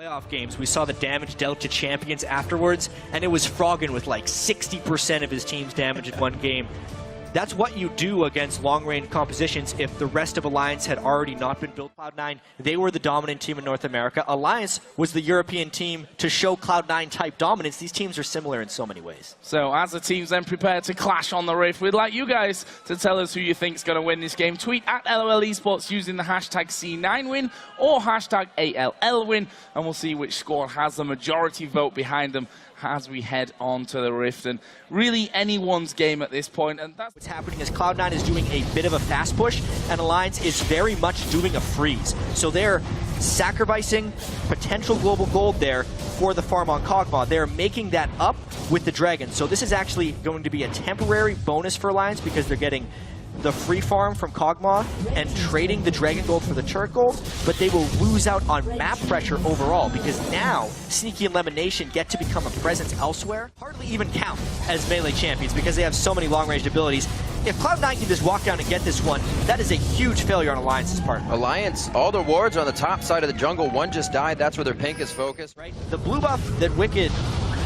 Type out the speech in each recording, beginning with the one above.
Playoff games, we saw the damage dealt to champions afterwards, and it was Froggen with like 60% of his team's damage in one game. That's what you do against long-range compositions if the rest of Alliance had already not been built. Cloud9, they were the dominant team in North America. Alliance was the European team to show Cloud9 type dominance. These teams are similar in so many ways. So as the teams then prepare to clash on the Rift, we'd like you guys to tell us who you think is going to win this game. Tweet at LOL Esports using the hashtag C9win or hashtag ALLwin, and we'll see which squad has the majority vote behind them as we head on to the Rift. And really anyone's game at this point, and that's what's happening is Cloud9 is doing a bit of a fast push, and Alliance is very much doing a freeze. So they're sacrificing potential global gold there for the farm on Kog'Maw. They're making that up with the Dragon. So this is actually going to be a temporary bonus for Alliance because they're getting the free farm from Kog'Maw and trading the Dragon Gold for the Turret Gold, but they will lose out on map pressure overall because now Sneaky and Lemonation get to become a presence elsewhere. Hardly even count as melee champions because they have so many long-range abilities. If Cloud9 can just walk down and get this one, that is a huge failure on Alliance's part. Alliance, all the wards are on the top side of the jungle. One just died. That's where their pink is focused. Right. The blue buff that Wicked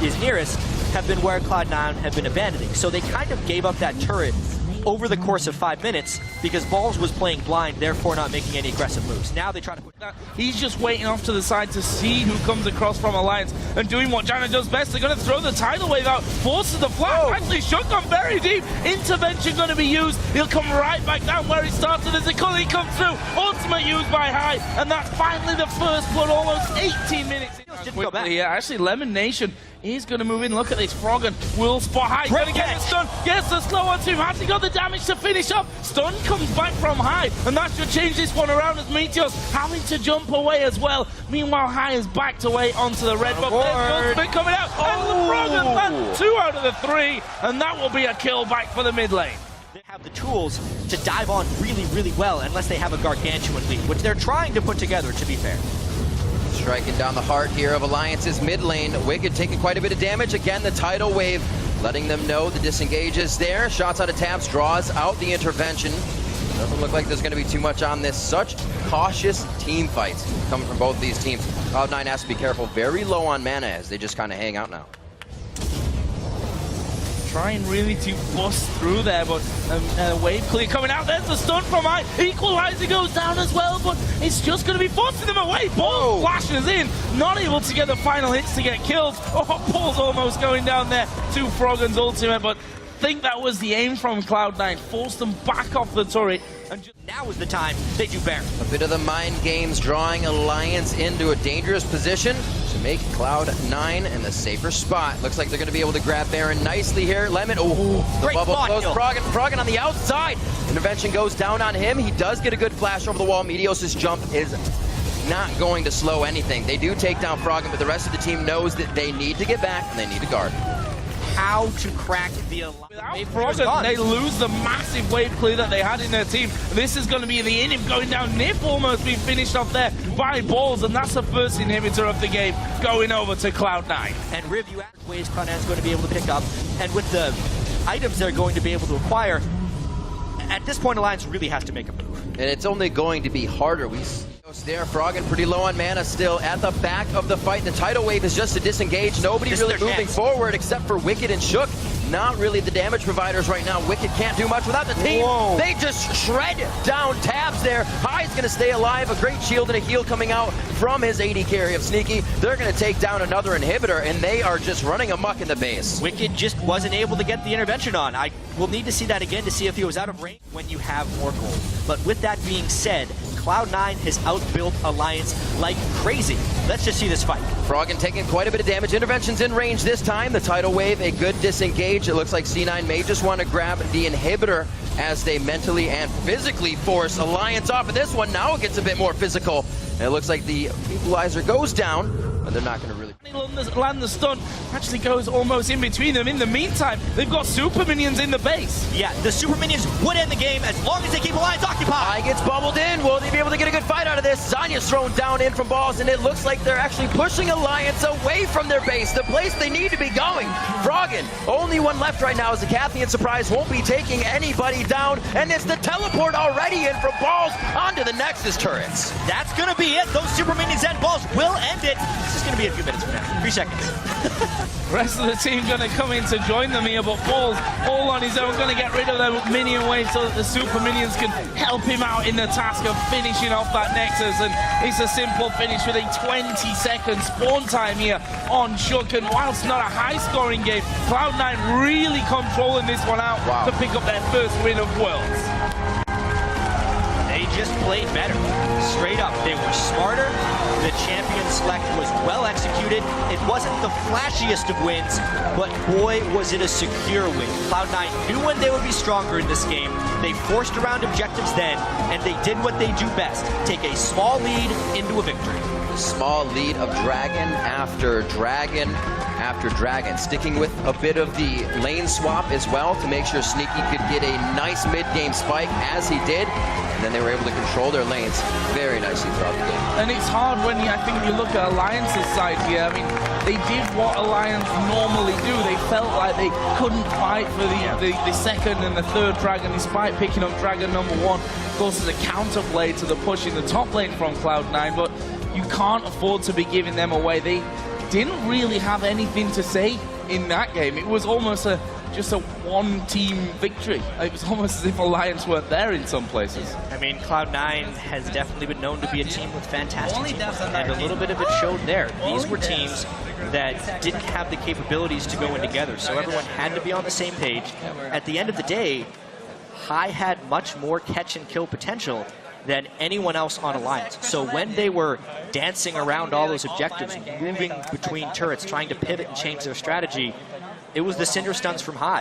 is nearest have been where Cloud9 have been abandoning. So they kind of gave up that turret over the course of 5 minutes because Balls was playing blind, therefore not making any aggressive moves. Now they try to put that. He's just waiting off to the side to see who comes across from Alliance and doing what Janna does best. They're going to throw the tidal wave out, forces the flash. Actually, Shook gone very deep. Intervention going to be used. He'll come right back down where he started as the Cully comes through. Ultimate used by High, and that's finally the first blood, almost 18 minutes. Yeah, actually, Lemonation is going to move in. Look at this. Froggen will spot High. Going to get the stun. Gets the slow on him. Has he got the damage to finish up? Stun comes back from High, and that should change this one around as Meteor's having to jump away as well. Meanwhile, High is backed away onto the red buff. There's Ultimate coming out, and the Froggen lands 2 out of the 3, and that will be a kill back for the mid lane. They have the tools to dive on really, really well unless they have a gargantuan lead, which they're trying to put together, to be fair. Striking down the heart here of Alliance's mid lane. Wicked taking quite a bit of damage. Again, the tidal wave letting them know the disengage is there. Shots out of tabs, draws out the intervention. Doesn't look like there's going to be too much on this. Such cautious team fights coming from both these teams. Cloud9 has to be careful. Very low on mana as they just kind of hang out now. Trying really to bust through there, but wave clear coming out. There's the stun from High. Equalizer goes down as well, but it's just going to be forcing them away. Ball flashes in, not able to get the final hits to get killed. Oh, Paul's almost going down there to Froggen's ultimate, but I think that was the aim from Cloud9. Forced them back off the turret. And now is the time they do Baron. A bit of the mind games drawing Alliance into a dangerous position to make Cloud9 in the safer spot. Looks like they're going to be able to grab Baron nicely here. Lemon, the bubble close. Froggen on the outside. Intervention goes down on him. He does get a good flash over the wall. Meteos' jump is not going to slow anything. They do take down Froggen, but the rest of the team knows that they need to get back and they need to guard. How to crack the Alliance. Without Froggen, they lose the massive wave clear that they had in their team. This is going to be the inhib going down. Nip almost being finished off there by Balls, and that's the first inhibitor of the game going over to Cloud9. And Riv, you asked ways Cloud9 is going to be able to pick up, and with the items they're going to be able to acquire, at this point Alliance really has to make a move. And it's only going to be harder. We there, Froggen pretty low on mana still at the back of the fight. The tidal wave is just a disengage. Nobody really moving forward except for Wicked and Shook. Not really the damage providers right now. Wicked can't do much without the team. Whoa. They just shred down tabs there. High's going to stay alive. A great shield and a heal coming out from his AD carry of Sneaky. They're going to take down another inhibitor, and they are just running amok in the base. Wicked just wasn't able to get the intervention on. I will need to see that again to see if he was out of range when you have more gold. But with that being said, Cloud9 has outbuilt Alliance like crazy. Let's just see this fight. Froggen taking quite a bit of damage. Intervention's in range this time. The tidal wave, a good disengage. It looks like C9 may just want to grab the inhibitor as they mentally and physically force Alliance off of this one. Now it gets a bit more physical. And it looks like the equalizer goes down, but they're not going to really... land the stun. Actually goes almost in between them. In the meantime, they've got super minions in the base. Yeah, the super minions would end the game as long as they keep Alliance occupied. Gets bubbled in. Will they be able to get a good fight out of this? Zanya's thrown down in from balls, and it looks like they're actually pushing Alliance away from their base, the place they need to be going. Froggen, only one left right now as the Cathian Surprise won't be taking anybody down, and it's the teleport already in from balls onto the Nexus turrets. That's going to be it. Those super minions and balls will end it. This is going to be a few minutes from now. 3 seconds. Rest of the team going to come in to join them here, but Balls all on his own, going to get rid of their minion wave so that the super minions can help him out in the task of finishing off that Nexus. And it's a simple finish with a 20-second spawn time here on Shook. And whilst not a high-scoring game, Cloud9 really controlling this one out to pick up their first win of Worlds. They just played better. Straight up, they were smarter. The champion select was well executed. It wasn't the flashiest of wins, but boy, was it a secure win. Cloud9 knew when they would be stronger in this game. They forced around objectives then, and they did what they do best, take a small lead into a victory. Small lead of Dragon after Dragon after Dragon, sticking with a bit of the lane swap as well to make sure Sneaky could get a nice mid-game spike, as he did, and then they were able to control their lanes very nicely throughout the game. And it's hard when I think you look at Alliance's side here. I mean, they did what Alliance normally do. They felt like they couldn't fight for the second and the third Dragon, despite picking up Dragon number 1. Of course, as a counterplay to the push in the top lane from Cloud9, but you can't afford to be giving them away. They didn't really have anything to say in that game. It was almost just a one-team victory. It was almost as if Alliance weren't there in some places. I mean, Cloud9 has definitely been known to be a team with fantastic teamwork, and a little bit of it showed there. These were teams that didn't have the capabilities to go in together, so everyone had to be on the same page. At the end of the day, High had much more catch and kill potential than anyone else on Alliance. So when they were dancing around all those objectives, moving between turrets, trying to pivot and change their strategy, it was the Cinder Stuns from High